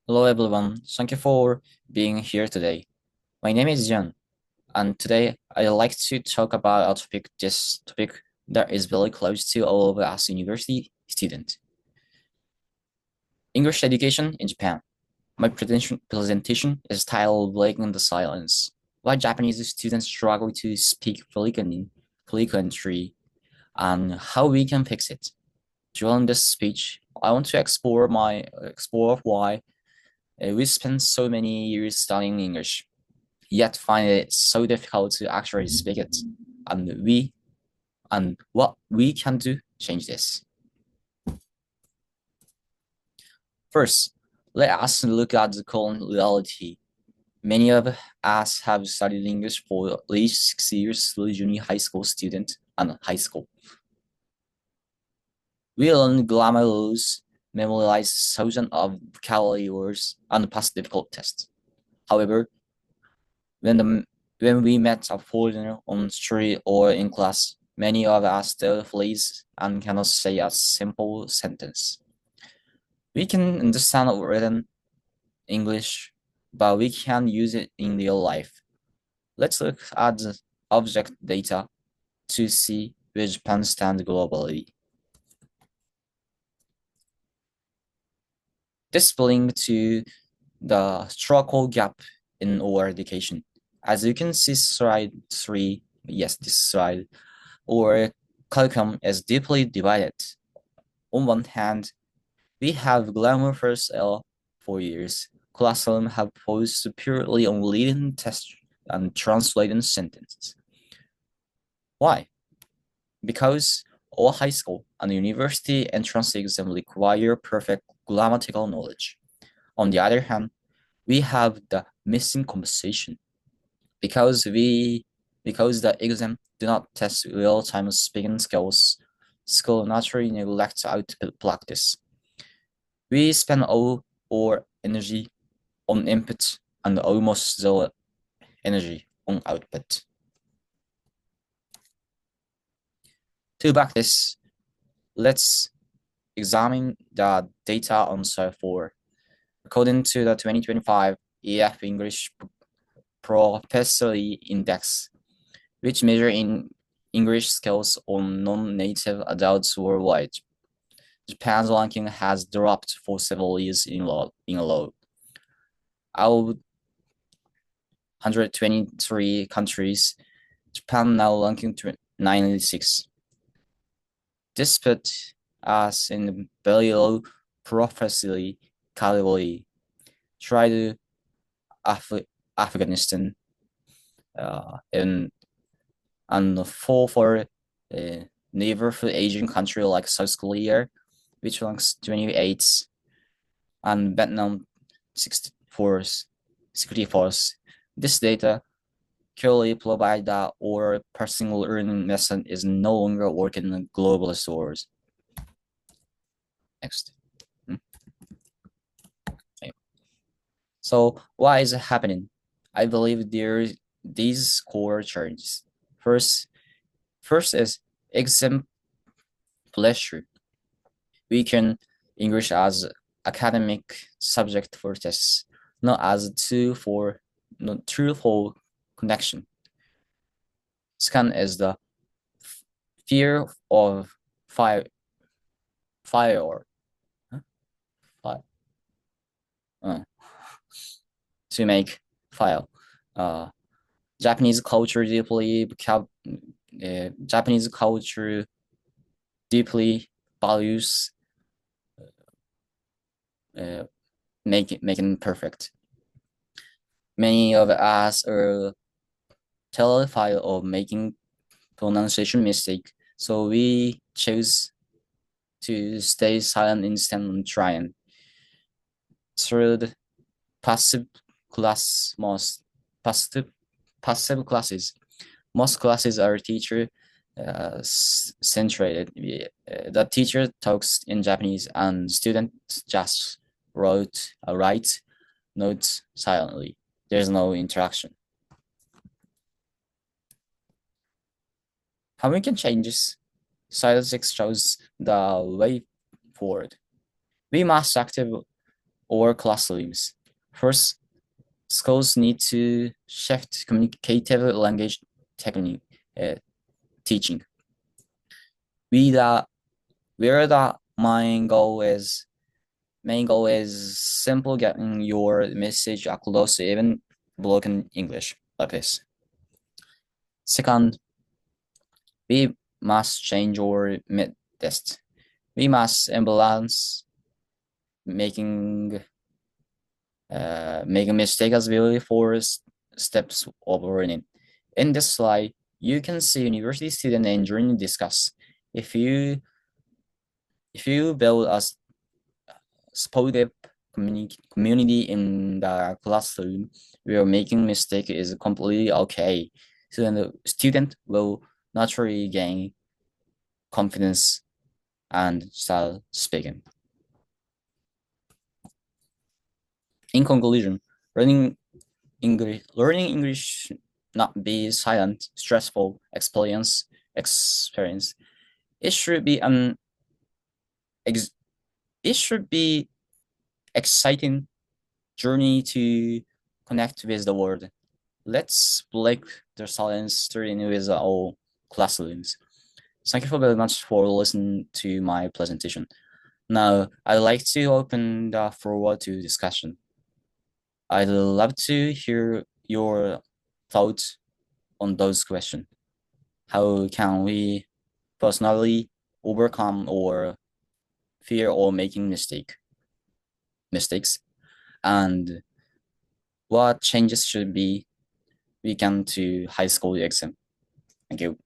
Hello everyone, thank you for being here today. My name is John, and today I'd like to talk about this topic that is very close to all of us university students. English education in Japan. My presentation is titled Breaking the Silence. Why Japanese students struggle to speak fluently and how we can fix it. During this speech, I want to explore why we spend so many years studying English, yet find it so difficult to actually speak it, and what we can do to change this. First, let us look at the current reality. Many of us have studied English for at least 6 years through junior high school student and high school. We learn grammar rules, memorize thousands of vocabulary words, and pass difficult tests. However, when the when we met a foreigner on the street or in class, many of us still freeze and cannot say a simple sentence. We can understand written English, but we can't use it in real life. Let's look at the object data to see where Japan stands globally. This brings to the struggle gap in our education. As you can see, slide 3, yes, this slide, our curriculum is deeply divided. On one hand, we have grammar first L 4 years. Classroom have focused purely on reading tests and translating sentences. Why? Because all high school and university entrance exam require perfect grammatical knowledge. On the other hand, we have the missing conversation because the exam do not test real-time speaking skills. School naturally neglects output practice. We spend all our energy on input and almost zero energy on output. To back this, let's examine the data on SOE 4. According to the 2025 EF English Professorly Index, which measure in English skills on non-native adults worldwide, Japan's ranking has dropped for several years in a row. Out of 123 countries, Japan now ranking 96. This put us in the very low professionally category. Try to Afghanistan and for neighborhood Asian country like South Korea, which ranks 28th, and Vietnam 64th. This data clearly provide that our personal learning method is no longer working in global stores. Next. So why is it happening? I believe there are these core changes. First is exemplary. We can English as academic subject for tests, not as a tool for truthful connection. Second is the fear of fire, fire, fire to make file. Japanese culture Japanese culture deeply values making perfect. Many of us are terrified of making pronunciation mistake, so we choose to stay silent instead of trying. Third, passive class most passive passive classes. Most classes are teacher centered. The teacher talks in Japanese and students just write notes silently. There's no interaction. How we can change this? Silence shows the way forward. We must or classrooms. First, schools need to shift communicative language technique teaching. We that where the main goal is simple getting your message across even broken English like this. Second, we must change our mid-test. We must imbalance making make a mistake as well for steps of learning. In this slide, you can see university student and journey discuss. If you build a supportive community in the classroom where making mistake is completely okay, so then the student will naturally gain confidence and start speaking. In conclusion, learning English should not be silent, stressful experience. It should be it should be exciting journey to connect with the world. Let's break the silence starting with our classrooms. Thank you very much for listening to my presentation. Now, I'd like to open the floor to discussion. I'd love to hear your thoughts on those questions. How can we personally overcome or fear or making mistakes? And what changes should be we can to high school exam? Thank you.